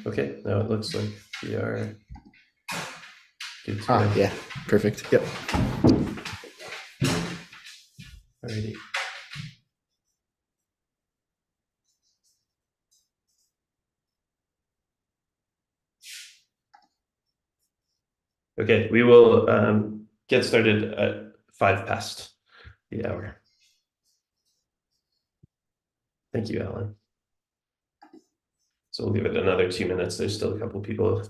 Okay, now it looks like we are good to go. Yeah, perfect. Yep. Alrighty. Okay, we will get started at 5 past the hour. Thank you, Alan. So we'll give it another 2 minutes. There's still a couple people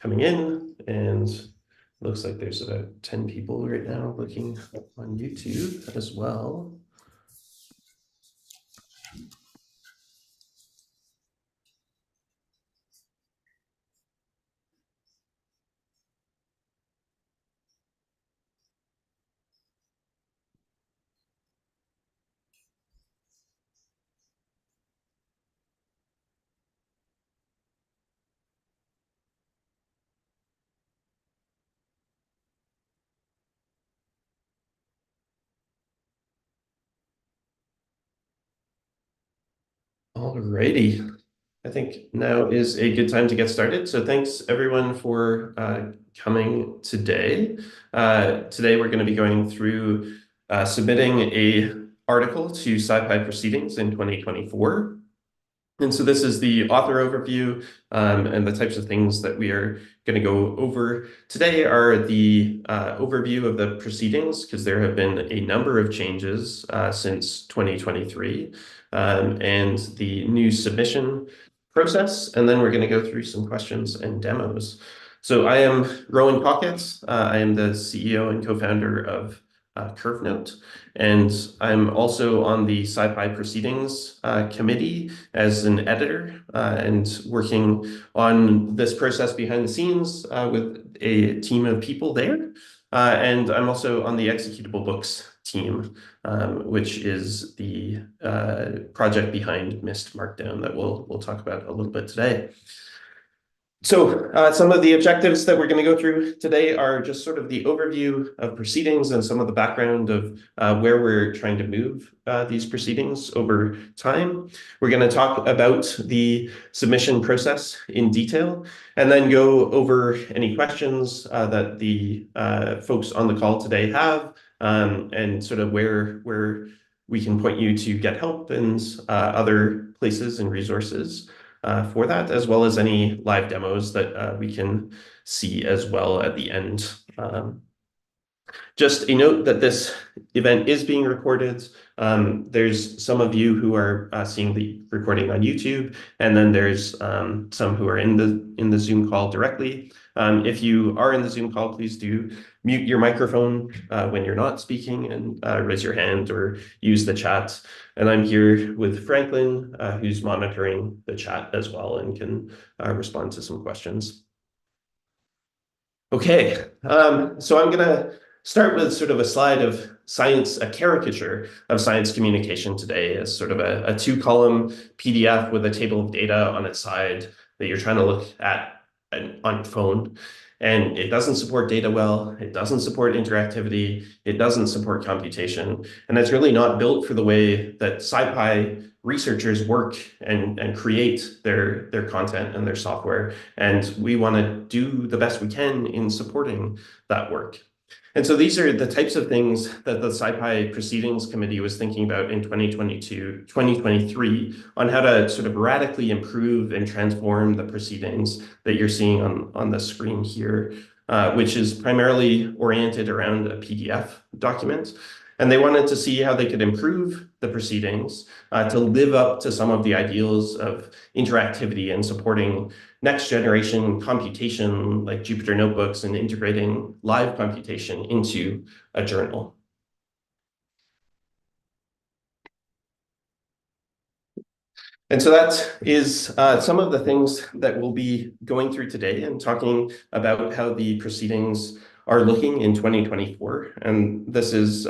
coming in, and looks like there's about 10 people right now looking on YouTube as well. Alrighty. I think now is a good time to get started. So thanks everyone for coming today. Today we're going to be going through submitting a article to SciPy Proceedings in 2024. And so this is the author overview, and the types of things that we are going to go over today are the overview of the proceedings, because there have been a number of changes since 2023, and the new submission process. And then we're going to go through some questions and demos. So I am Rowan Pockets. I am the CEO and co-founder of Curvenote. And I'm also on the SciPy Proceedings committee as an editor, and working on this process behind the scenes with a team of people there. And I'm also on the executable books team, which is the project behind MyST Markdown that we'll talk about a little bit today. So some of the objectives that we're going to go through today are just sort of the overview of proceedings and some of the background of where we're trying to move these proceedings over time. We're going to talk about the submission process in detail, and then go over any questions that the folks on the call today have, and sort of where we can point you to get help and other places and resources for that, as well as any live demos that we can see as well at the end. Just a note that this event is being recorded. There's some of you who are seeing the recording on YouTube, and then there's some who are in the Zoom call directly. If you are in the Zoom call, please do mute your microphone when you're not speaking, and raise your hand or use the chat. And I'm here with Franklin, who's monitoring the chat as well and can respond to some questions. Okay, so I'm gonna start with sort of a slide of science, a caricature of science communication today, as sort of a 2-column PDF with a table of data on its side that you're trying to look at on your phone. And it doesn't support data well, it doesn't support interactivity, it doesn't support computation, and it's really not built for the way that SciPy researchers work and create their content and their software. And we want to do the best we can in supporting that work. And so these are the types of things that the SciPy Proceedings Committee was thinking about in 2023 on how to sort of radically improve and transform the proceedings that you're seeing on the screen here, which is primarily oriented around a PDF document. And they wanted to see how they could improve the proceedings to live up to some of the ideals of interactivity and supporting next generation computation like Jupyter Notebooks and integrating live computation into a journal. And so that is some of the things that we'll be going through today and talking about how the proceedings are looking in 2024. And this is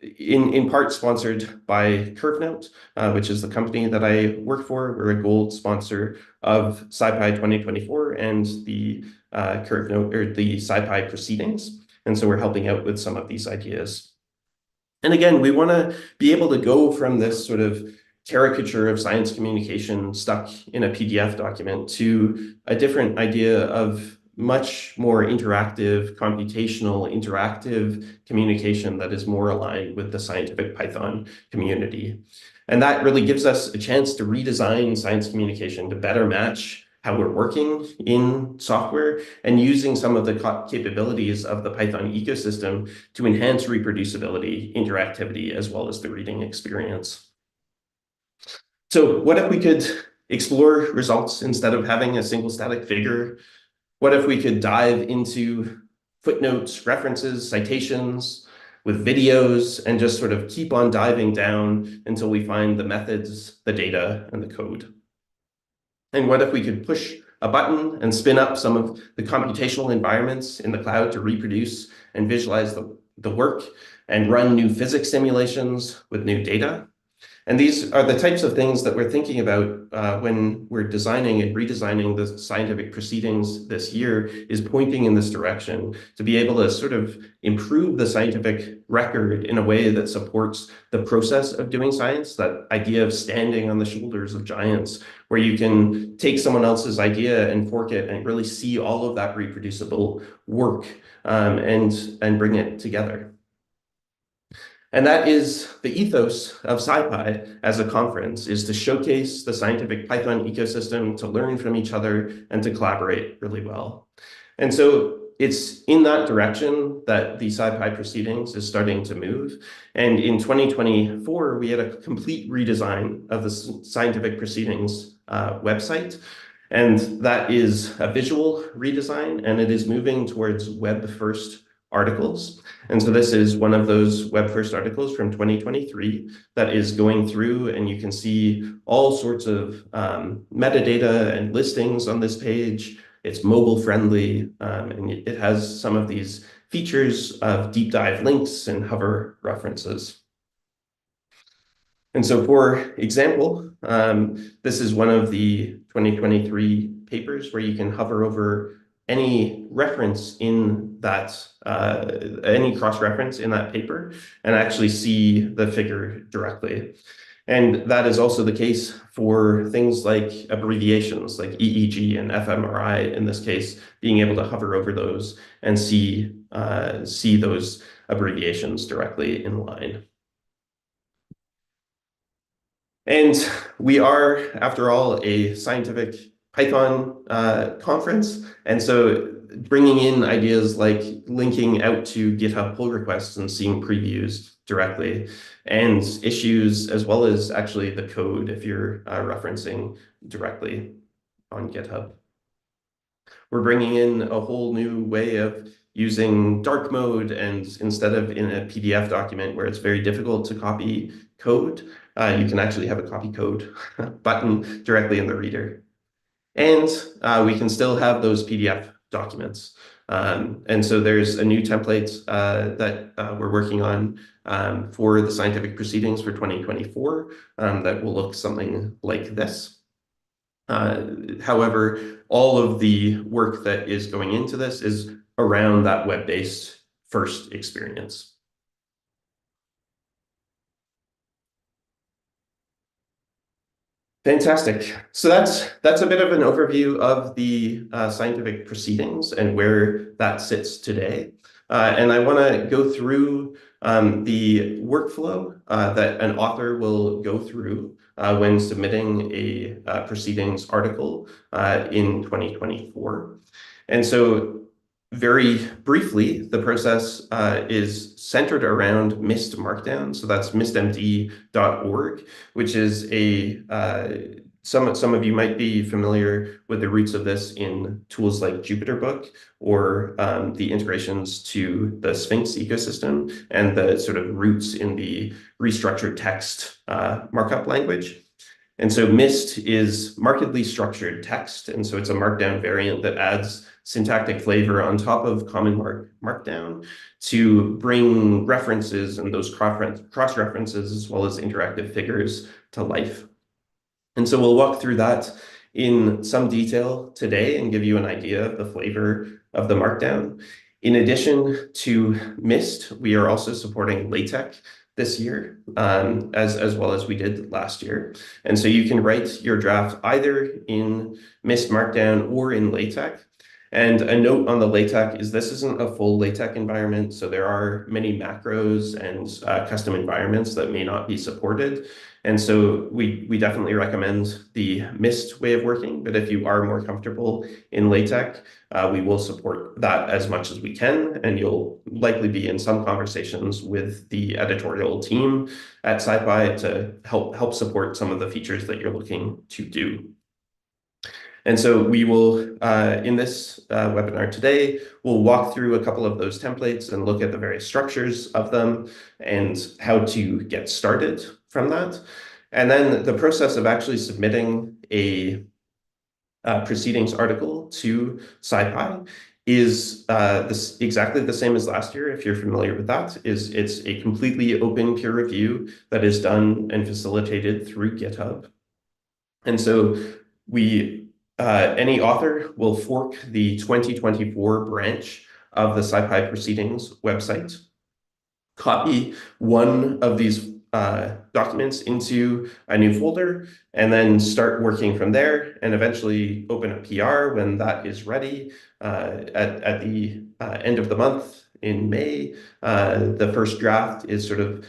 in part sponsored by Curvenote, which is the company that I work for. We're a gold sponsor of SciPy 2024 and the Curvenote, or the SciPy Proceedings. And so we're helping out with some of these ideas. And again, we want to be able to go from this sort of caricature of science communication stuck in a PDF document to a different idea of much more interactive, computational, interactive communication that is more aligned with the scientific Python community. And that really gives us a chance to redesign science communication to better match how we're working in software and using some of the capabilities of the Python ecosystem to enhance reproducibility, interactivity, as well as the reading experience. So what if we could explore results instead of having a single static figure? What if we could dive into footnotes, references, citations with videos and just sort of keep on diving down until we find the methods, the data, and the code? And what if we could push a button and spin up some of the computational environments in the cloud to reproduce and visualize the work and run new physics simulations with new data? And these are the types of things that we're thinking about when we're designing and redesigning the scientific proceedings this year, is pointing in this direction to be able to sort of improve the scientific record in a way that supports the process of doing science, that idea of standing on the shoulders of giants, where you can take someone else's idea and fork it and really see all of that reproducible work and bring it together. And that is the ethos of SciPy as a conference, is to showcase the scientific Python ecosystem, to learn from each other, and to collaborate really well. And so it's in that direction that the SciPy Proceedings is starting to move. And in 2024, we had a complete redesign of the Scientific Proceedings website. And that is a visual redesign, and it is moving towards web-first articles. And so this is one of those web-first articles from 2023 that is going through, and you can see all sorts of metadata and listings on this page. It's mobile friendly, and it has some of these features of deep dive links and hover references. And so, for example, this is one of the 2023 papers where you can hover over any reference in that, any cross-reference in that paper and actually see the figure directly. And that is also the case for things like abbreviations, like EEG and fMRI, in this case, being able to hover over those and see those abbreviations directly in line. And we are, after all, a scientific Python conference. And so bringing in ideas like linking out to GitHub pull requests and seeing previews directly, and issues as well as actually the code if you're referencing directly on GitHub. We're bringing in a whole new way of using dark mode, and instead of in a PDF document where it's very difficult to copy code, you can actually have a copy code button directly in the reader. And we can still have those PDF documents. And so there's a new template that we're working on for the scientific proceedings for 2024 that will look something like this. However, all of the work that is going into this is around that web-based first experience. Fantastic. So that's a bit of an overview of the scientific proceedings and where that sits today. And I want to go through the workflow that an author will go through when submitting a proceedings article in 2024. And so very briefly, the process is centered around MyST Markdown. So that's mystmd.org, which is a some of you might be familiar with the roots of this in tools like JupyterBook or the integrations to the Sphinx ecosystem and the sort of roots in the restructured text markup language. And so MyST is markedly structured text. And so it's a markdown variant that adds syntactic flavor on top of common markdown to bring references and those cross references as well as interactive figures to life. And so we'll walk through that in some detail today and give you an idea of the flavor of the markdown. In addition to MyST, we are also supporting LaTeX this year, as well as we did last year. And so you can write your draft either in MyST Markdown or in LaTeX. And a note on the LaTeX is this isn't a full LaTeX environment, so there are many macros and custom environments that may not be supported. And so we definitely recommend the MyST way of working, but if you are more comfortable in LaTeX, we will support that as much as we can, and you'll likely be in some conversations with the editorial team at SciPy to help support some of the features that you're looking to do. And so we will, in this webinar today, we'll walk through a couple of those templates and look at the various structures of them and how to get started from that. And then the process of actually submitting a proceedings article to SciPy is exactly the same as last year, if you're familiar with that. It's a completely open peer review that is done and facilitated through GitHub. And so any author will fork the 2024 branch of the SciPy Proceedings website, copy one of these documents into a new folder, and then start working from there, and eventually open a PR when that is ready at the end of the month in May. The first draft is sort of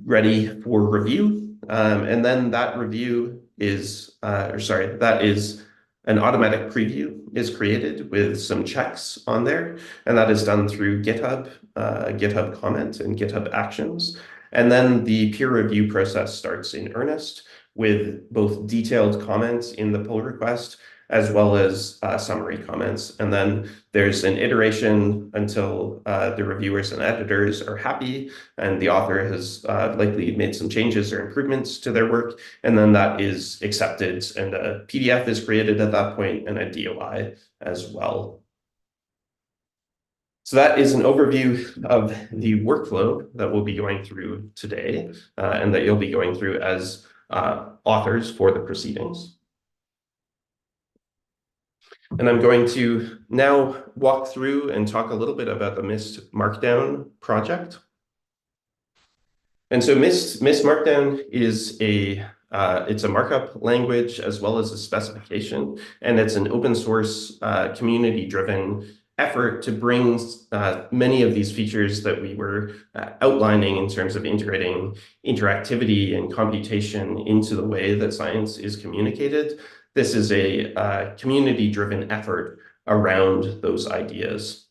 ready for review, and then that review is, that is an automatic preview is created with some checks on there, and that is done through GitHub, GitHub comment and GitHub actions. And then the peer review process starts in earnest with both detailed comments in the pull request as well as summary comments. And then there's an iteration until the reviewers and editors are happy and the author has likely made some changes or improvements to their work. And then that is accepted and a PDF is created at that point and a DOI as well. So that is an overview of the workflow that we'll be going through today and that you'll be going through as authors for the proceedings. And I'm going to now walk through and talk a little bit about the MyST Markdown project. And so MyST Markdown is it's a markup language as well as a specification, and it's an open source community-driven effort to bring many of these features that we were outlining in terms of integrating interactivity and computation into the way that science is communicated. This is a community-driven effort around those ideas.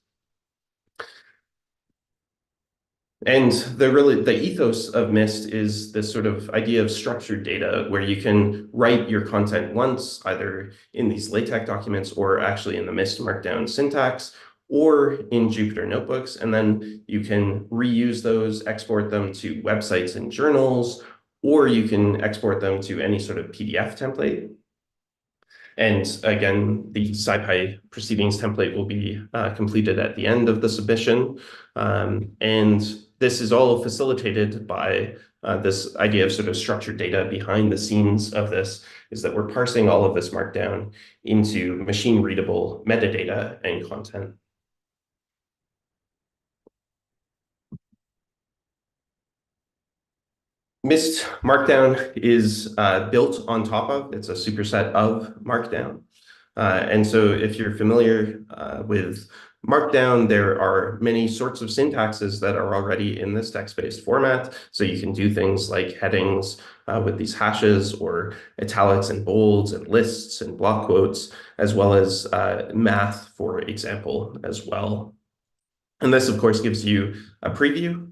And the ethos of MyST is this sort of idea of structured data where you can write your content once, either in these LaTeX documents or actually in the MyST Markdown syntax or in Jupyter notebooks. And then you can reuse those, export them to websites and journals, or you can export them to any sort of PDF template. And again, the SciPy Proceedings template will be completed at the end of the submission. And this is all facilitated by this idea of sort of structured data. Behind the scenes of this is that we're parsing all of this markdown into machine-readable metadata and content. MyST Markdown is built on top of, it's a superset of Markdown. And so if you're familiar with Markdown, there are many sorts of syntaxes that are already in this text-based format. So you can do things like headings with these hashes or italics and bolds and lists and block quotes, as well as math, for example, as well. And this, of course, gives you a preview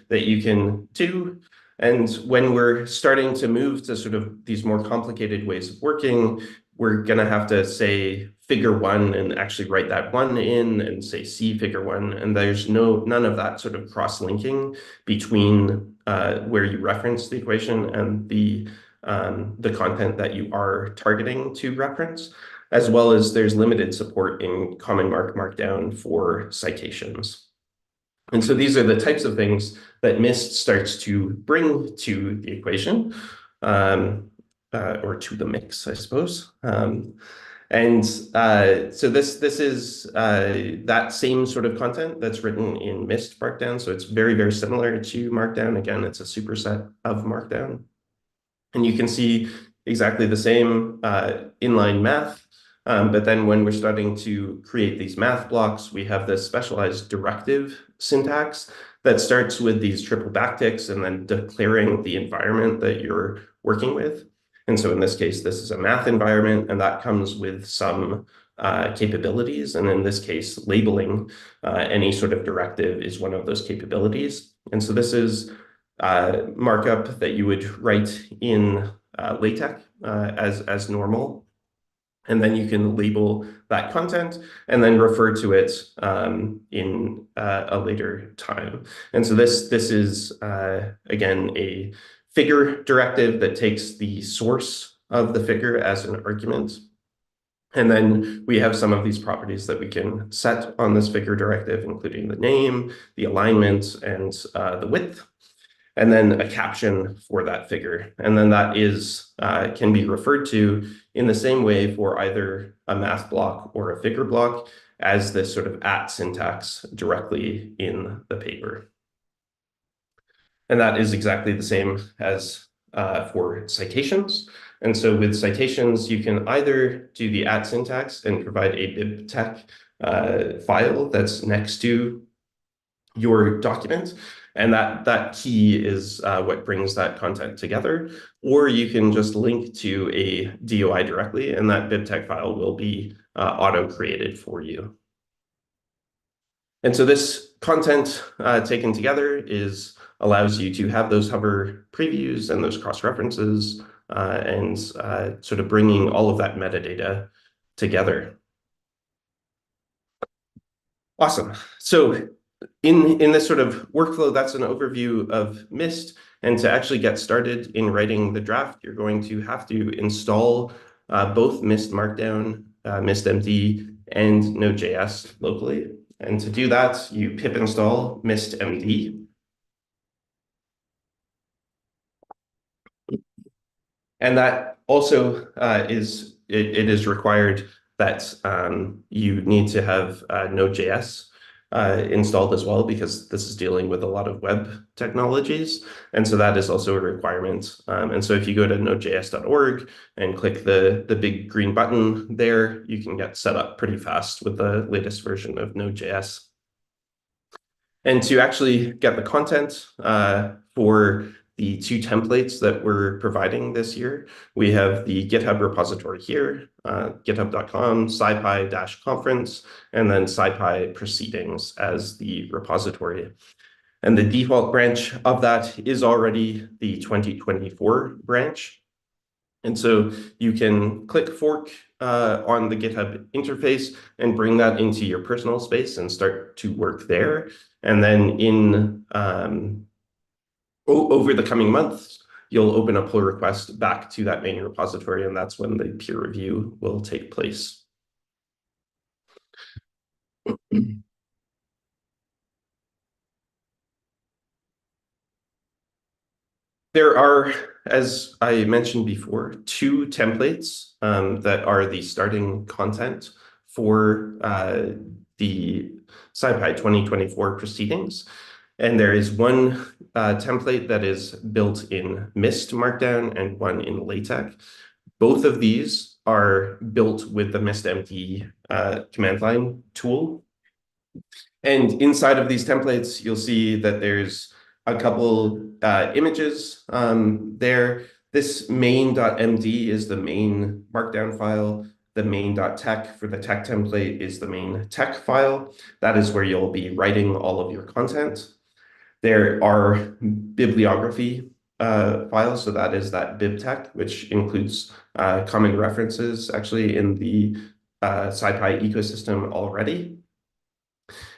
that you can do. And when we're starting to move to sort of these more complicated ways of working, we're going to have to say figure one and actually write that one in and say see figure one. And there's none of that sort of cross-linking between where you reference the equation and the content that you are targeting to reference, as well as there's limited support in Common Markdown for citations. And so these are the types of things that MyST starts to bring to the equation, or to the mix, I suppose. And so this is that same sort of content that's written in MyST Markdown. So it's very, very similar to Markdown. Again, it's a superset of Markdown. And you can see exactly the same inline math. But then when we're starting to create these math blocks, we have this specialized directive syntax that starts with these triple backticks and then declaring the environment that you're working with. And so in this case, this is a math environment, and that comes with some capabilities. And in this case, labeling any sort of directive is one of those capabilities. And so this is markup that you would write in LaTeX as normal. And then you can label that content and then refer to it in a later time. And so this is, again, a figure directive that takes the source of the figure as an argument. And then we have some of these properties that we can set on this figure directive, including the name, the alignment, and the width, and then a caption for that figure. And then that is can be referred to in the same way for either a math block or a figure block as this sort of at syntax directly in the paper. And that is exactly the same as for citations. And so with citations, you can either do the at syntax and provide a bibtec file that's next to your document, and that key is what brings that content together. Or you can just link to a DOI directly, and that bibtec file will be auto-created for you. And so this content taken together allows you to have those hover previews and those cross-references and sort of bringing all of that metadata together. Awesome. So in this sort of workflow, that's an overview of MyST. And to actually get started in writing the draft, you're going to have to install both MyST Markdown, MySTMD, and Node.js locally. And to do that, you pip install MySTMD. And that also it is required that you need to have Node.js installed as well, because this is dealing with a lot of web technologies. And so that is also a requirement. And so if you go to nodejs.org and click the big green button there, you can get set up pretty fast with the latest version of Node.js. And to actually get the content for the two templates that we're providing this year, we have the GitHub repository here, github.com, SciPy-conference, and then SciPy Proceedings as the repository. And the default branch of that is already the 2024 branch. And so you can click fork on the GitHub interface and bring that into your personal space and start to work there. And then over the coming months, you'll open a pull request back to that main repository, and that's when the peer review will take place. There are, as I mentioned before, two templates that are the starting content for the SciPy 2024 proceedings. And there is one template that is built in MyST Markdown and one in LaTeX. Both of these are built with the MySTMD command line tool. And inside of these templates, you'll see that there's a couple images there. This main.md is the main Markdown file. The main.tech for the tech template is the main tech file. That is where you'll be writing all of your content. There are bibliography files, so that is that bibtec, which includes common references actually in the SciPy ecosystem already.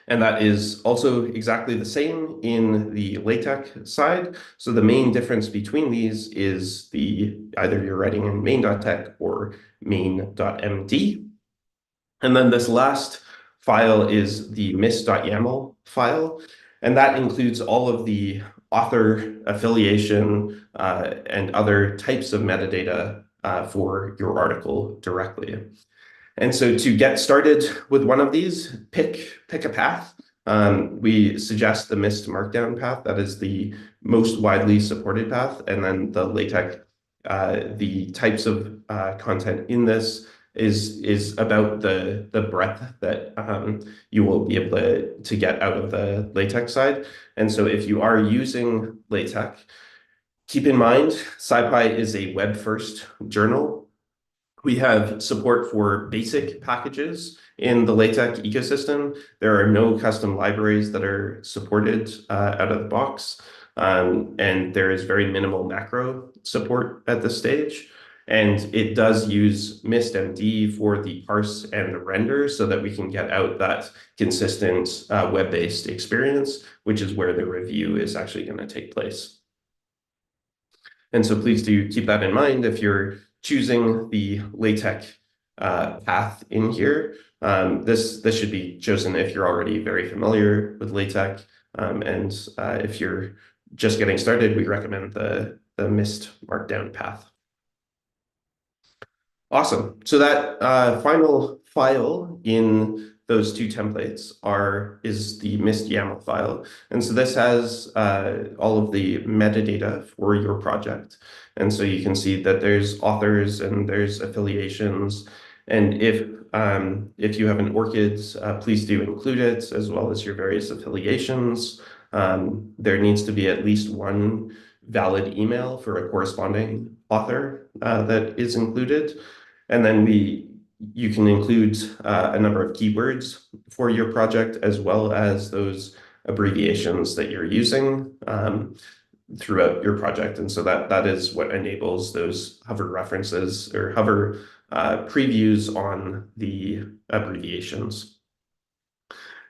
And that is also exactly the same in the LaTeX side. So the main difference between these is either you're writing in main.tech or main.md. And then this last file is the mys.yaml file. And that includes all of the author affiliation and other types of metadata for your article directly. And so to get started with one of these, pick a path. We suggest the MyST Markdown path. That is the most widely supported path. And then the LaTeX, the types of content in this is about the breadth that you will be able to get out of the LaTeX side. And so if you are using LaTeX, keep in mind, SciPy is a web-first journal. We have support for basic packages in the LaTeX ecosystem. There are no custom libraries that are supported out of the box. And there is very minimal macro support at this stage. And it does use MyST for the parse and the render so that we can get out that consistent web-based experience, which is where the review is actually going to take place. And so please do keep that in mind if you're choosing the LaTeX path in here. This should be chosen if you're already very familiar with LaTeX. And if you're just getting started, we recommend the MyST Markdown path. Awesome. So that final file in those two templates is the MyST YAML file. And so this has all of the metadata for your project. And so you can see that there's authors and there's affiliations. And if you have an ORCID, please do include it, as well as your various affiliations. There needs to be at least one valid email for a corresponding author that is included. And then you can include a number of keywords for your project, as well as those abbreviations that you're using throughout your project. And so that is what enables those hover references or hover previews on the abbreviations.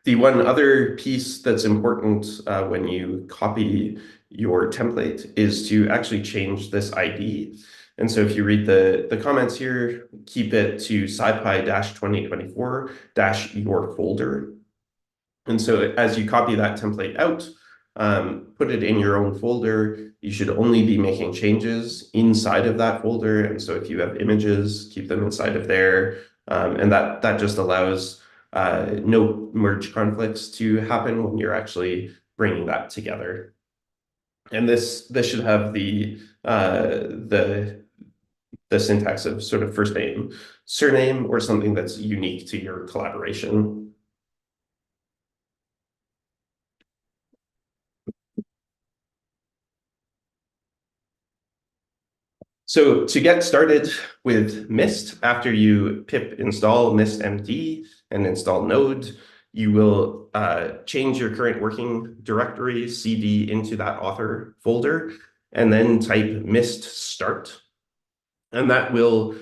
The one other piece that's important when you copy your template is to actually change this ID. And so if you read the comments here, keep it to SciPy-2024-your folder. And so as you copy that template out, put it in your own folder. You should only be making changes inside of that folder. And so if you have images, keep them inside of there. And that just allows no merge conflicts to happen when you're actually bringing that together. And this should have the syntax of sort of first name, surname, or something that's unique to your collaboration. So to get started with MyST, after you pip install mystmd and install node, you will change your current working directory cd into that author folder, and then type myst start. And that will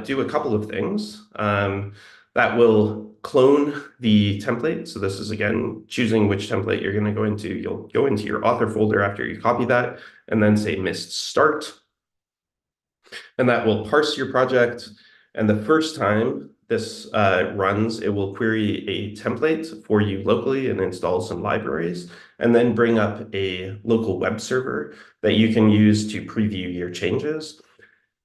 do a couple of things. That will clone the template. So this is, again, choosing which template you're going to go into. You'll go into your author folder after you copy that, and then say myst start. And that will parse your project. And the first time this runs, it will query a template for you locally and install some libraries, and then bring up a local web server that you can use to preview your changes.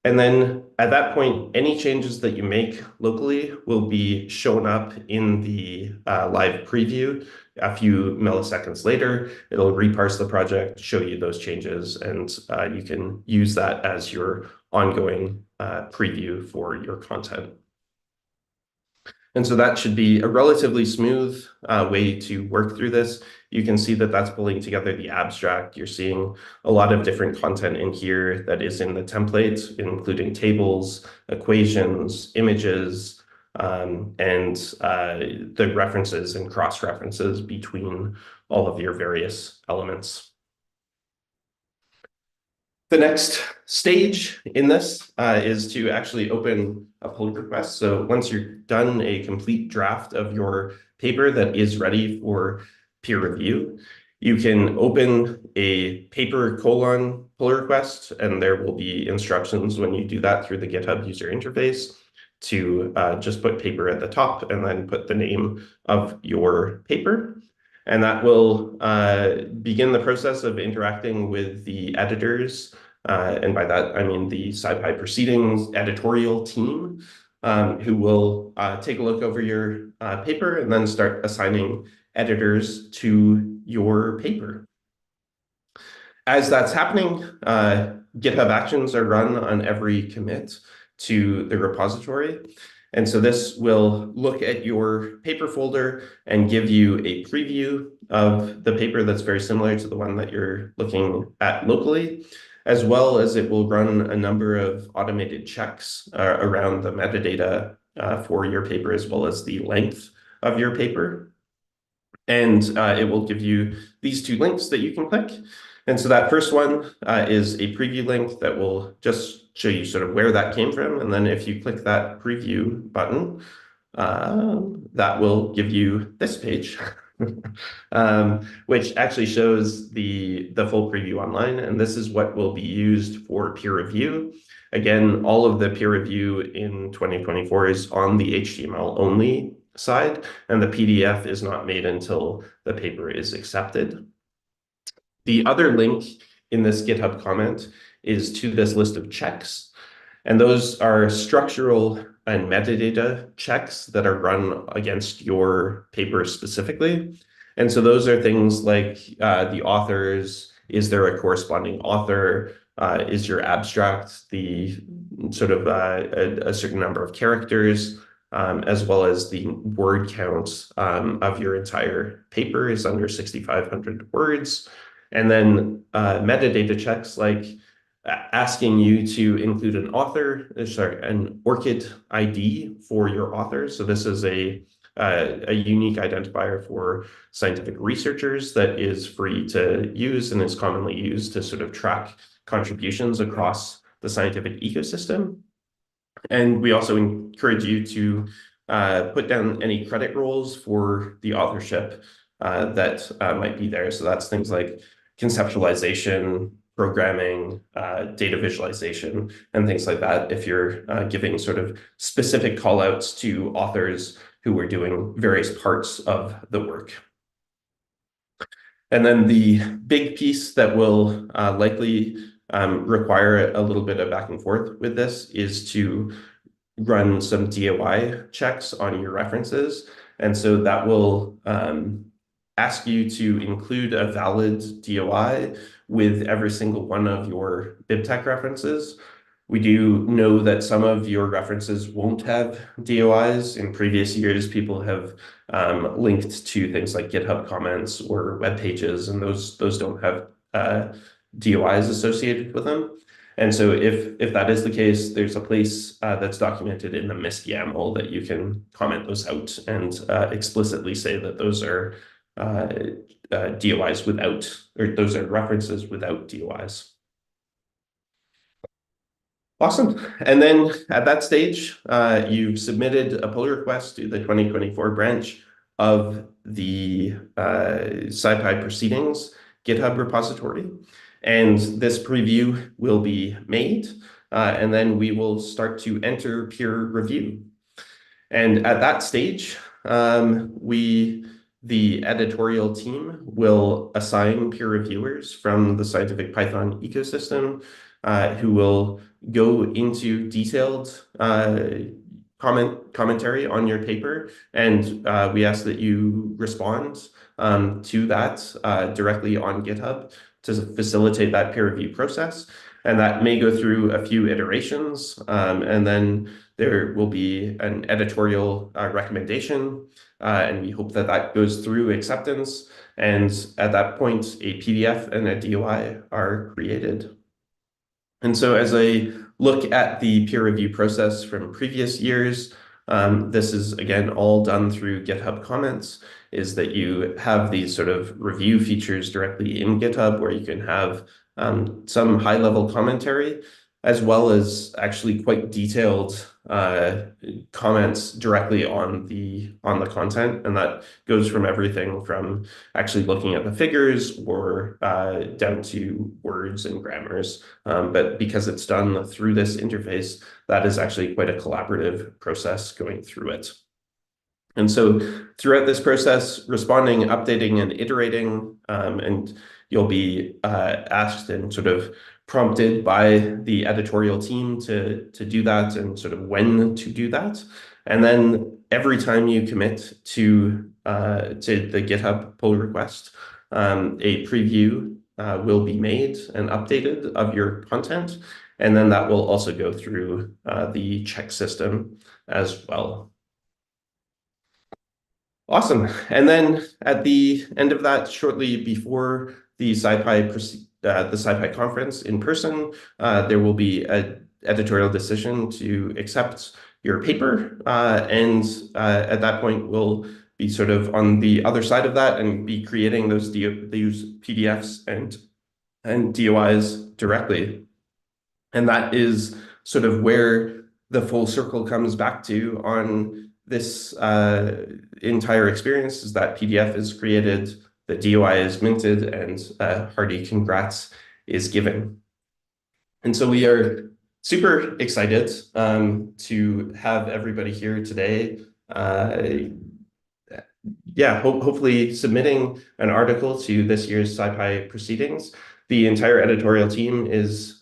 And then at that point, any changes that you make locally will be shown up in the live preview. A few milliseconds later, it'll reparse the project, show you those changes, and you can use that as your ongoing preview for your content. And so that should be a relatively smooth way to work through this. You can see that that's pulling together the abstract. You're seeing a lot of different content in here that is in the template, including tables, equations, images, and the references and cross-references between all of your various elements. The next stage in this is to actually open a pull request. So once you're done a complete draft of your paper that is ready for peer review, you can open a paper colon pull request, and there will be instructions when you do that through the GitHub user interface to just put paper at the top and then put the name of your paper. And that will begin the process of interacting with the editors. And by that, I mean the SciPy Proceedings editorial team. who will take a look over your paper and then start assigning editors to your paper. As that's happening, GitHub Actions are run on every commit to the repository. And so this will look at your paper folder and give you a preview of the paper that's very similar to the one that you're looking at locally, as well as it will run a number of automated checks around the metadata for your paper, as well as the length of your paper. And it will give you these two links that you can click. And so that first one is a preview link that will just show you sort of where that came from. And then if you click that preview button, that will give you this page, which actually shows the full preview online. And this is what will be used for peer review. Again, all of the peer review in 2024 is on the HTML only side, and the PDF is not made until the paper is accepted. The other link in this GitHub comment is to this list of checks, and those are structural and metadata checks that are run against your paper specifically. And so those are things like the authors, is there a corresponding author? Is your abstract the sort of a certain number of characters? As well as the word count of your entire paper is under 6,500 words. And then metadata checks like asking you to include an an ORCID ID for your author. So this is a unique identifier for scientific researchers that is free to use and is commonly used to sort of track contributions across the scientific ecosystem. And we also encourage you to put down any credit roles for the authorship that might be there. So that's things like conceptualization, programming, data visualization, and things like that, if you're giving sort of specific callouts to authors who are doing various parts of the work. And then the big piece that will likely require a little bit of back and forth with this is to run some DOI checks on your references. And so that will ask you to include a valid DOI with every single one of your BibTeX references. We do know that some of your references won't have DOIs. In previous years, people have linked to things like GitHub comments or web pages, and those don't have DOIs associated with them. And so if that is the case, there's a place that's documented in the MyST YAML that you can comment those out and explicitly say that those are DOIs without, or those are references without DOIs. Awesome. And then at that stage, you've submitted a pull request to the 2024 branch of the SciPy Proceedings GitHub repository. And this preview will be made, and then we will start to enter peer review. And at that stage, the editorial team will assign peer reviewers from the scientific Python ecosystem who will go into detailed commentary on your paper. And we ask that you respond to that directly on GitHub to facilitate that peer review process. And that may go through a few iterations. And then there will be an editorial recommendation. And we hope that that goes through acceptance. And at that point, a PDF and a DOI are created. And so as I look at the peer review process from previous years, this is, again, all done through GitHub comments, is that you have these sort of review features directly in GitHub where you can have some high-level commentary, as well as actually quite detailed comments directly on the content. And that goes from everything from actually looking at the figures or down to words and grammars. But because it's done through this interface, that is actually quite a collaborative process going through it. And so throughout this process, responding, updating, and iterating, and you'll be asked and sort of prompted by the editorial team to do that and sort of when to do that. And then every time you commit to the GitHub pull request, a preview will be made and updated of your content. And then that will also go through the check system as well. Awesome. And then at the end of that, shortly before the SciPy conference in person, there will be an editorial decision to accept your paper. And at that point, we'll be sort of on the other side of that and be creating those PDFs and DOIs directly. And that is sort of where the full circle comes back to on this entire experience, is that PDF is created, the DOI is minted, and hearty congrats is given. And so we are super excited to have everybody here today. Hopefully submitting an article to this year's SciPy Proceedings. The entire editorial team is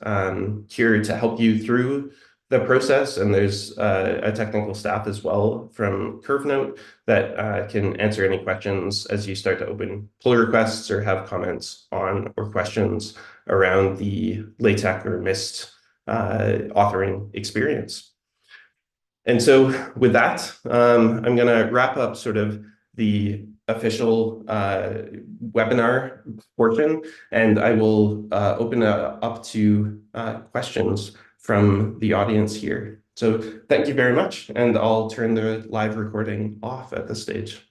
here to help you through the process, and there's a technical staff as well from Curvenote that can answer any questions as you start to open pull requests or have comments on or questions around the LaTeX or MyST authoring experience. And so with that, I'm going to wrap up sort of the official webinar portion, and I will open it up to questions from the audience here. So thank you very much, and I'll turn the live recording off at this stage.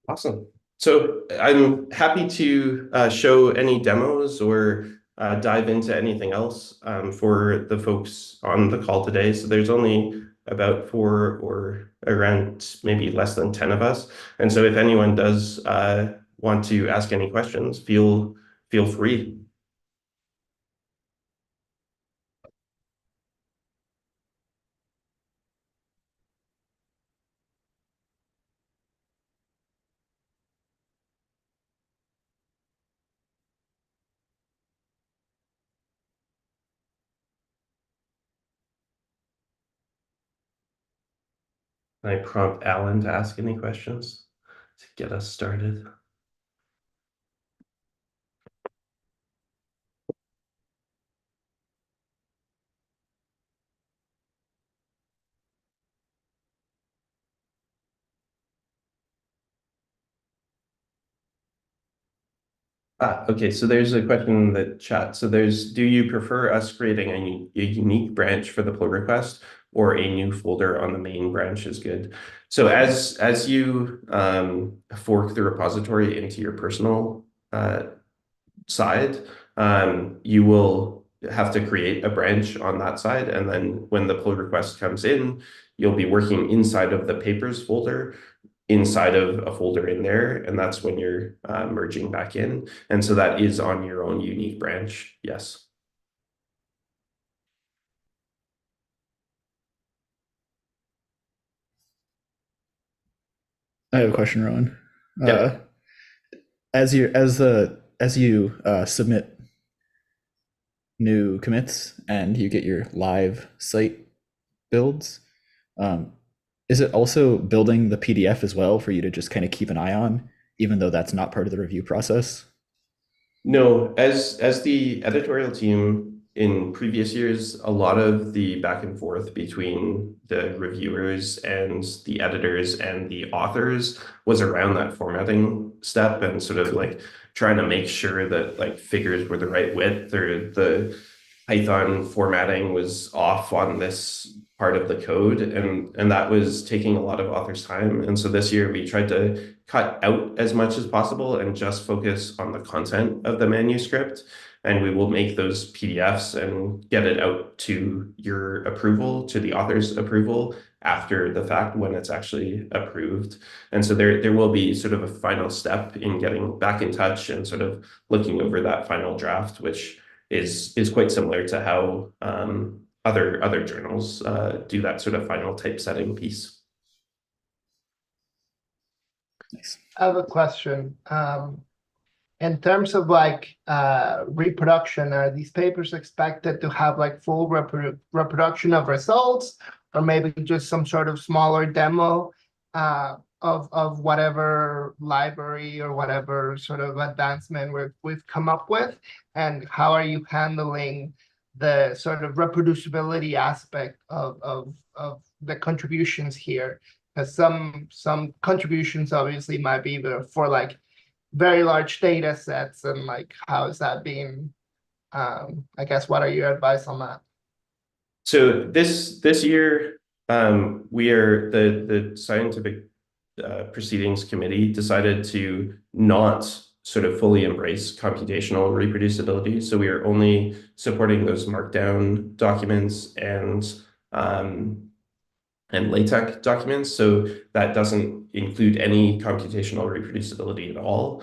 Awesome. So I'm happy to show any demos or dive into anything else for the folks on the call today. So there's only about 4 or around maybe less than 10 of us. And so if anyone does want to ask any questions, feel free. I prompt Alan to ask any questions to get us started. Okay, so there's a question in the chat. So do you prefer us creating a unique branch for the pull request, or a new folder on the main branch is good? So as you fork the repository into your personal side, you will have to create a branch on that side. And then when the pull request comes in, you'll be working inside of the papers folder, inside of a folder in there, and that's when you're merging back in. And so that is on your own unique branch, yes. I have a question, Rowan. Yeah. As you submit new commits and you get your live site builds, is it also building the PDF as well for you to just kind of keep an eye on, even though that's not part of the review process? No, as the editorial team in previous years, a lot of the back and forth between the reviewers and the editors and the authors was around that formatting step, and sort of like trying to make sure that like figures were the right width, or the Python formatting was off on this part of the code, and that was taking a lot of authors' time. And so this year we tried to cut out as much as possible and just focus on the content of the manuscript. And we will make those PDFs and get it out to your approval, to the author's approval, after the fact when it's actually approved. And so there will be sort of a final step in getting back in touch and sort of looking over that final draft, which is quite similar to how other journals do that sort of final typesetting piece. Nice. I have a question. In terms of like reproduction, are these papers expected to have like full reproduction of results, or maybe just some sort of smaller demo of whatever library or whatever sort of advancement we've come up with? And how are you handling the sort of reproducibility aspect of the contributions here? Because some contributions obviously might be for like very large data sets, and like how is that being I guess what are your advice on that? So this year, we are the scientific proceedings committee decided to not sort of fully embrace computational reproducibility. So we are only supporting those Markdown documents and LaTeX documents. So that doesn't include any computational reproducibility at all.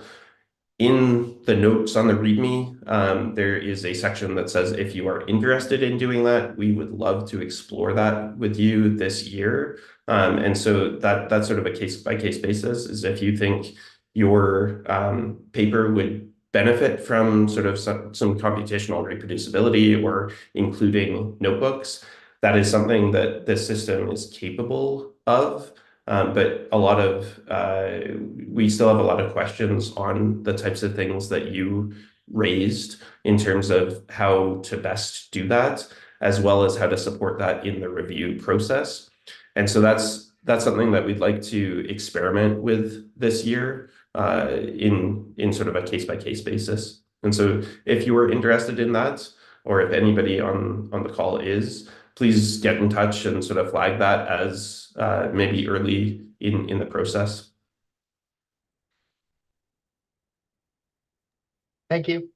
In the notes on the README, there is a section that says if you are interested in doing that, we would love to explore that with you this year. And so that's sort of a case-by-case basis, is if you think your paper would benefit from sort of some computational reproducibility or including notebooks, that is something that this system is capable of. But we still have a lot of questions on the types of things that you raised in terms of how to best do that, as well as how to support that in the review process. And so that's something that we'd like to experiment with this year in sort of a case-by-case basis. And so if you were interested in that, or if anybody on the call is, please get in touch and sort of flag that as maybe early in the process. Thank you.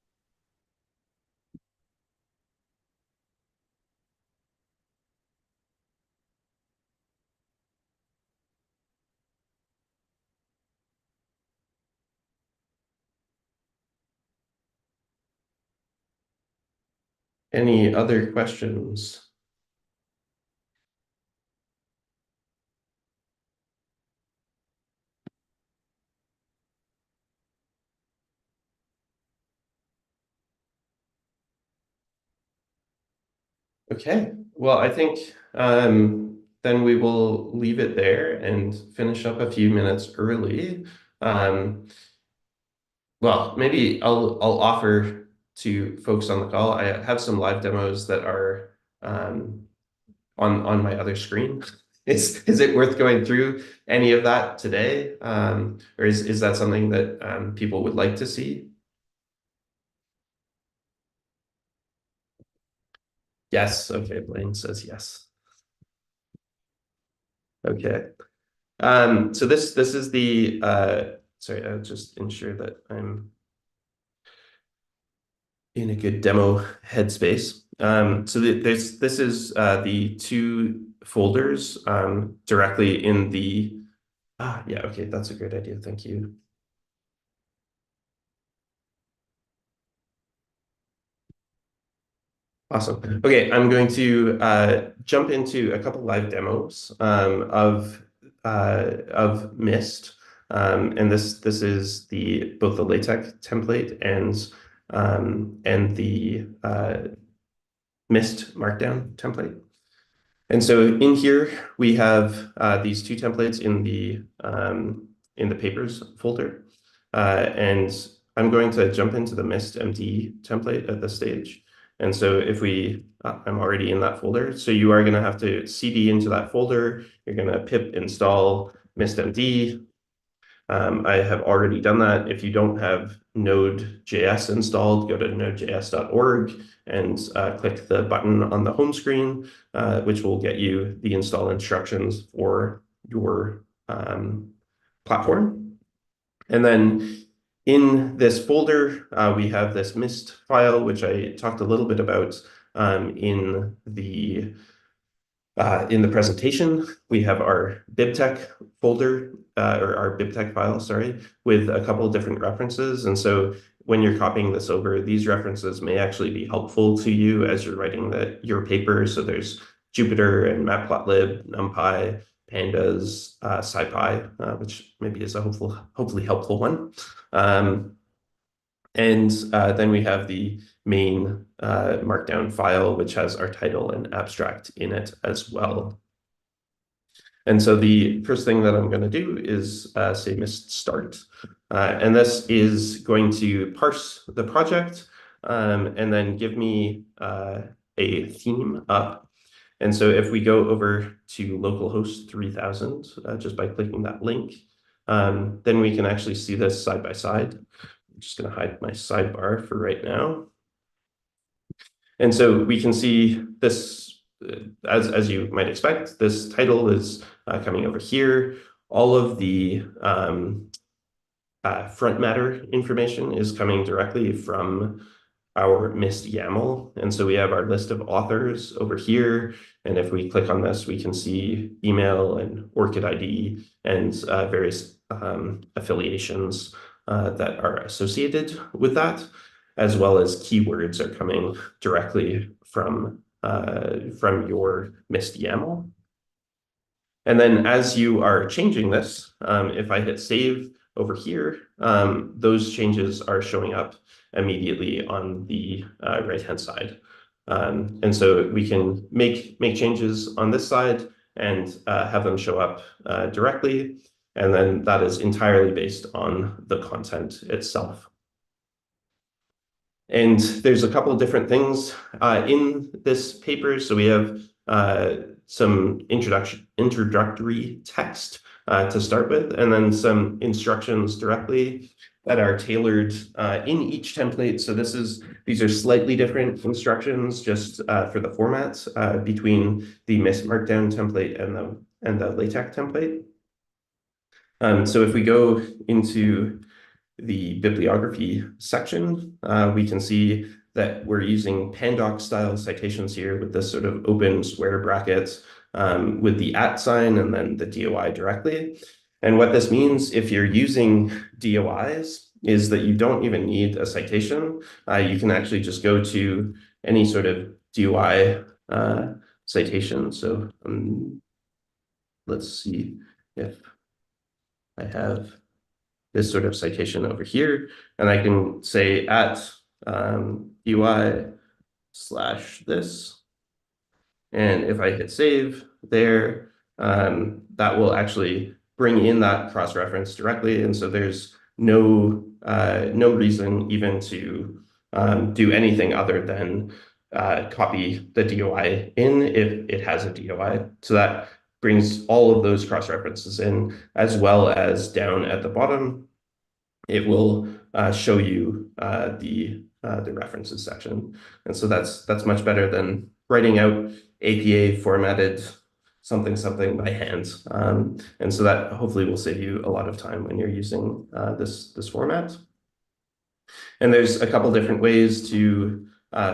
Any other questions? Okay, well, I think then we will leave it there and finish up a few minutes early. Well, maybe I'll offer to folks on the call. I have some live demos that are on my other screen. Is it worth going through any of that today, or is that something that people would like to see? Yes. Okay. Blaine says yes. Okay. So this is the sorry, I'll just ensure that I'm in a good demo headspace. So this is the two folders directly in the yeah, okay, that's a great idea. Thank you. Awesome. Okay, I'm going to jump into a couple live demos of MyST, and this is both the LaTeX template and the MyST Markdown template. And so in here we have these two templates in the papers folder, and I'm going to jump into the MyST MD template at this stage. And so if I'm already in that folder, so you are going to have to cd into that folder. You're going to pip install MystMD. I have already done that. If you don't have Node.js installed, go to nodejs.org and click the button on the home screen, which will get you the install instructions for your platform. And then in this folder, we have this MyST file, which I talked a little bit about in the presentation. We have our bibtech folder, or our bibtech file, sorry, with a couple of different references. And so when you're copying this over, these references may actually be helpful to you as you're writing your paper. So there's Jupyter and Matplotlib, NumPy, pandas SciPy, which maybe is a hopefully helpful one. And then we have the main Markdown file, which has our title and abstract in it as well. And so the first thing that I'm going to do is say MyST start. And this is going to parse the project and then give me a theme up. And so if we go over to localhost 3000, just by clicking that link, then we can actually see this side by side. I'm just going to hide my sidebar for right now. And so we can see this, as you might expect, this title is coming over here. All of the front matter information is coming directly from our MyST YAML. And so we have our list of authors over here. And if we click on this, we can see email and ORCID ID and various affiliations that are associated with that, as well as keywords are coming directly from your MyST YAML. And then as you are changing this, if I hit save over here, those changes are showing up immediately on the right-hand side. And so we can make changes on this side and have them show up directly. And then that is entirely based on the content itself. And there's a couple of different things in this paper. So we have some introductory text to start with, and then some instructions directly that are tailored in each template. So these are slightly different instructions just for the formats between the MyST Markdown template and the LaTeX template. So if we go into the bibliography section, we can see that we're using pandoc style citations here with this sort of open square brackets with the @ sign and then the DOI directly. And what this means if you're using DOIs is that you don't even need a citation. You can actually just go to any sort of DOI citation. So let's see if I have this sort of citation over here, and I can say @UI/this. And if I hit save there, that will actually bring in that cross-reference directly. And so there's no reason even to do anything other than copy the DOI in if it has a DOI. So that brings all of those cross-references in, as well as down at the bottom, it will show you the references section. And so that's much better than writing out APA formatted something by hand. And so that hopefully will save you a lot of time when you're using this format. And there's a couple different ways to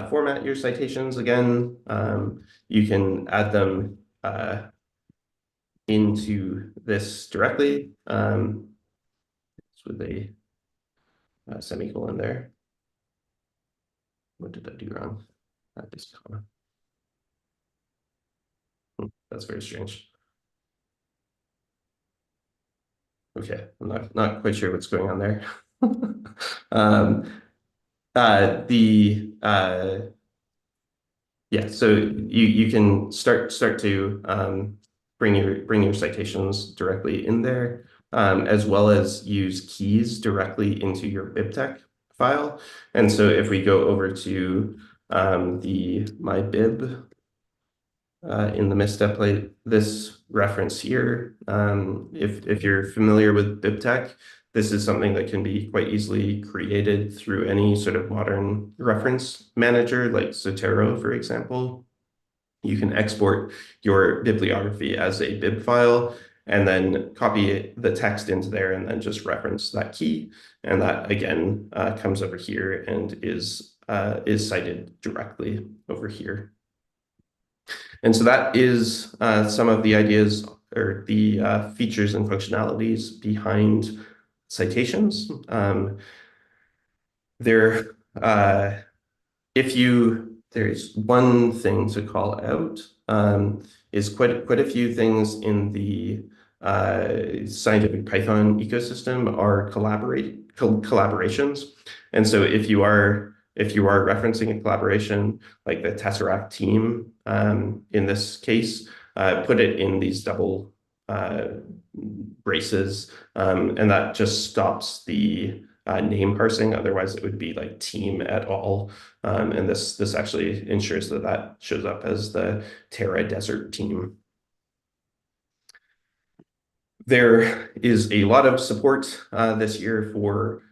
format your citations. Again, you can add them into this directly with a semicolon there. What did I do wrong? This comma. That's very strange. Okay, I'm not quite sure what's going on there. Yeah, so you can start to bring your citations directly in there, as well as use keys directly into your bibtec file. And so if we go over to the mybib in the MyST template, this reference here, if you're familiar with bibtec, this is something that can be quite easily created through any sort of modern reference manager, like Zotero, for example. You can export your bibliography as a bib file and then copy the text into there and then just reference that key. And that, again, comes over here and is cited directly over here. And so that is some of the ideas or the features and functionalities behind citations. If you there's one thing to call out, is quite a few things in the scientific Python ecosystem are collaborations. And so if you are referencing a collaboration like the Tesseract team, in this case, put it in these double braces, and that just stops the name parsing. Otherwise, it would be like team et al. And this actually ensures that that shows up as the Terra Desert team. There is a lot of support this year for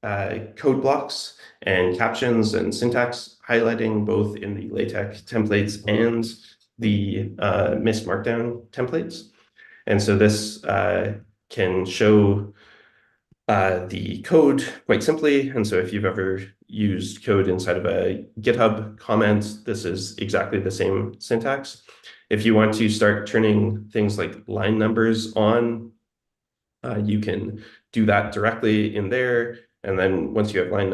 code blocks and captions and syntax highlighting, both in the LaTeX templates and the MyST Markdown templates. And so this can show the code quite simply. And so if you've ever used code inside of a GitHub comment, this is exactly the same syntax. If you want to start turning things like line numbers on, you can do that directly in there. And then once you have line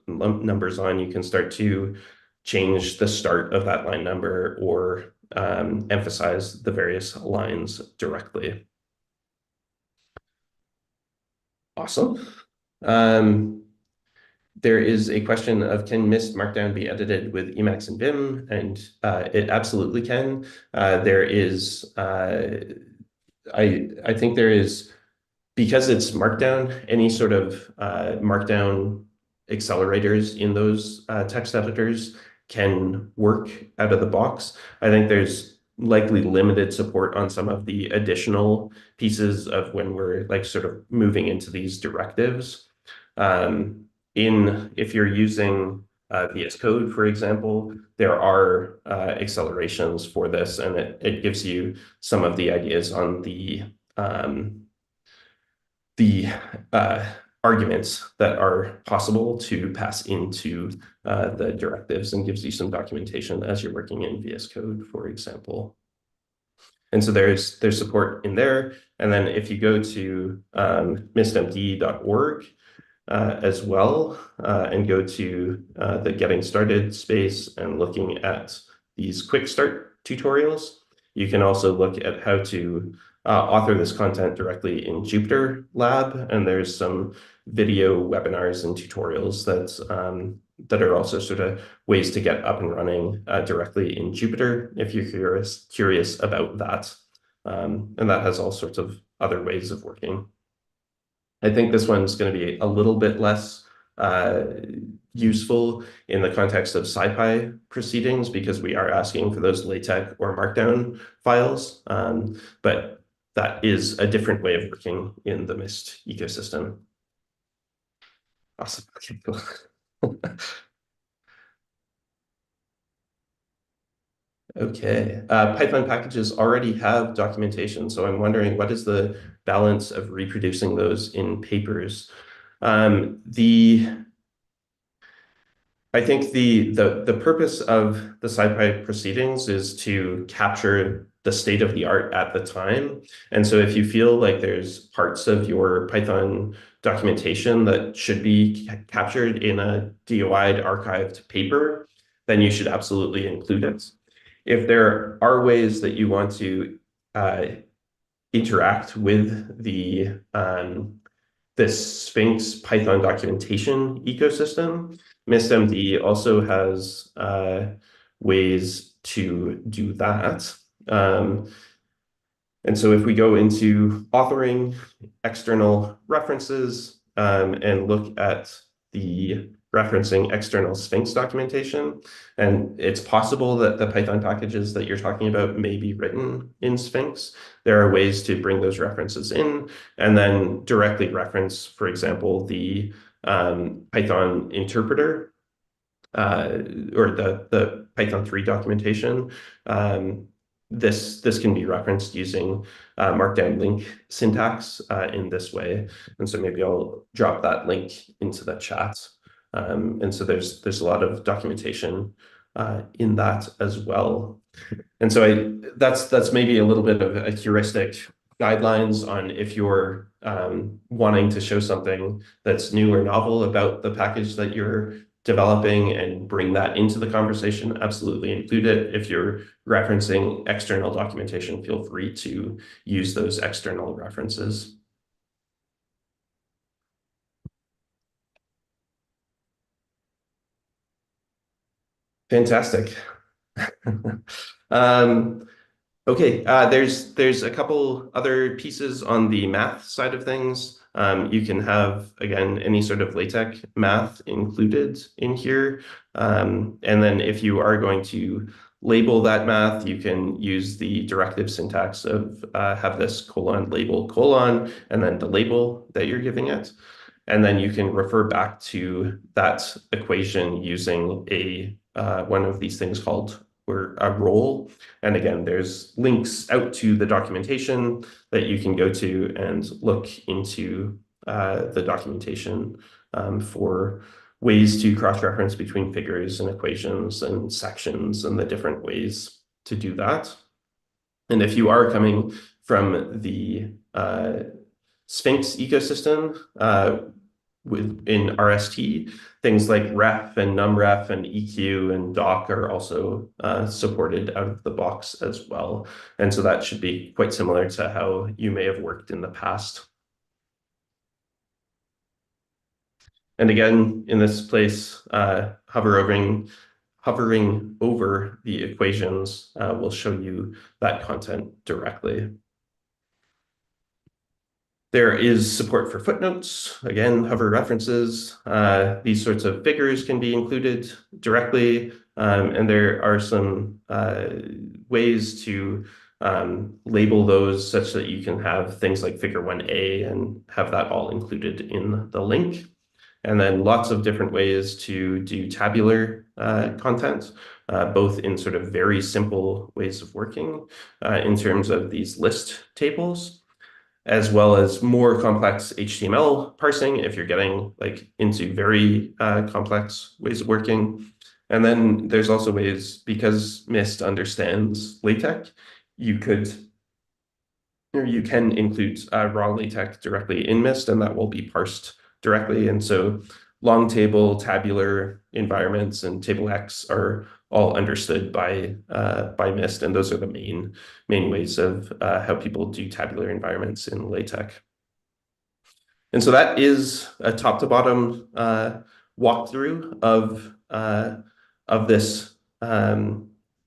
numbers on, you can start to change the start of that line number or emphasize the various lines directly. Awesome. There is a question of, can MyST Markdown be edited with Emacs and Vim? And it absolutely can. There is, I think there is, because it's Markdown, any sort of Markdown accelerators in those text editors can work out of the box. I think there's likely limited support on some of the additional pieces of when we're like sort of moving into these directives. If you're using VSCode, for example, there are accelerations for this, and it gives you some of the ideas on the arguments that are possible to pass into the directives, and gives you some documentation as you're working in VS Code, for example. And so there's support in there. And then if you go to mystmd.org as well, and go to the Getting Started space and looking at these Quickstart tutorials, you can also look at how to author this content directly in Jupyter Lab. And there's some video webinars and tutorials that are also sort of ways to get up and running directly in Jupyter if you're curious about that. And that has all sorts of other ways of working. I think this one's going to be a little bit less useful in the context of SciPy Proceedings, because we are asking for those LaTeX or Markdown files. But that is a different way of working in the MyST ecosystem. Awesome. Okay, cool. Okay, Python packages already have documentation, so I'm wondering, what is the balance of reproducing those in papers? I think the purpose of the SciPy Proceedings is to capture the state of the art at the time. And so if you feel like there's parts of your Python documentation that should be captured in a DOI'd archived paper, then you should absolutely include it. If there are ways that you want to interact with the Sphinx Python documentation ecosystem, MystMD also has ways to do that. And so if we go into authoring external references and look at the referencing external Sphinx documentation, and it's possible that the Python packages that you're talking about may be written in Sphinx, there are ways to bring those references in and then directly reference, for example, the Python interpreter or the Python 3 documentation. This can be referenced using Markdown link syntax in this way. And so maybe I'll drop that link into the chat. And so there's a lot of documentation in that as well. And so that's maybe a little bit of a heuristic guidelines on if you're wanting to show something that's new or novel about the package that you're developing and bring that into the conversation, absolutely include it. If you're referencing external documentation, feel free to use those external references. Fantastic. Okay, there's a couple other pieces on the math side of things. You can have, again, any sort of LaTeX math included in here. And then if you are going to label that math, you can use the directive syntax of have this colon, label, colon, and then the label that you're giving it. And then you can refer back to that equation using one of these things called or a role. And again, there's links out to the documentation that you can go to and look into the documentation for ways to cross-reference between figures and equations and sections and the different ways to do that. And if you are coming from the Sphinx ecosystem, in RST, things like ref and numref and EQ and doc are also supported out of the box as well. And so that should be quite similar to how you may have worked in the past. And again, in this place, hovering over the equations will show you that content directly. There is support for footnotes, again, hover references. These sorts of figures can be included directly, and there are some ways to label those such that you can have things like figure 1A and have that all included in the link. And then lots of different ways to do tabular content, both in sort of very simple ways of working in terms of these list tables, as well as more complex HTML parsing if you're getting like into very complex ways of working. And then there's also ways, because MyST understands LaTeX, you can include raw LaTeX directly in MyST, and that will be parsed directly. And so long table, tabular environments, and table X are all understood by MyST, and those are the main ways of how people do tabular environments in LaTeX. And so that is a top to bottom walkthrough of this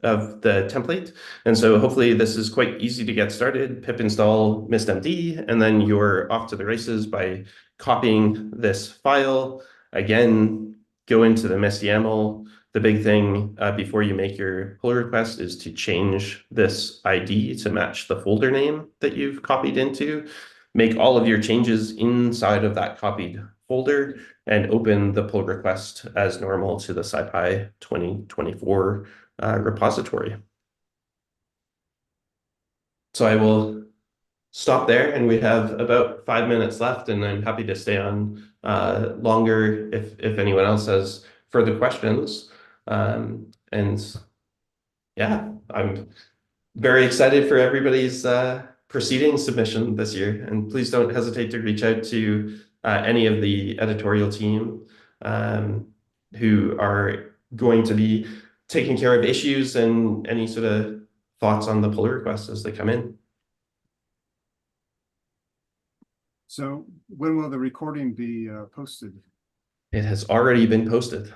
of the template. And so hopefully this is quite easy to get started. Pip install MystMD, and then you're off to the races by copying this file. Again, go into the MyST YAML. The big thing before you make your pull request is to change this ID to match the folder name that you've copied into. Make all of your changes inside of that copied folder and open the pull request as normal to the SciPy 2024 repository. So I will stop there, and we have about 5 minutes left, and I'm happy to stay on longer if anyone else has further questions. And yeah, I'm very excited for everybody's proceeding submission this year, and please don't hesitate to reach out to any of the editorial team who are going to be taking care of issues and any sort of thoughts on the pull requests as they come in. So when will the recording be posted? It has already been posted.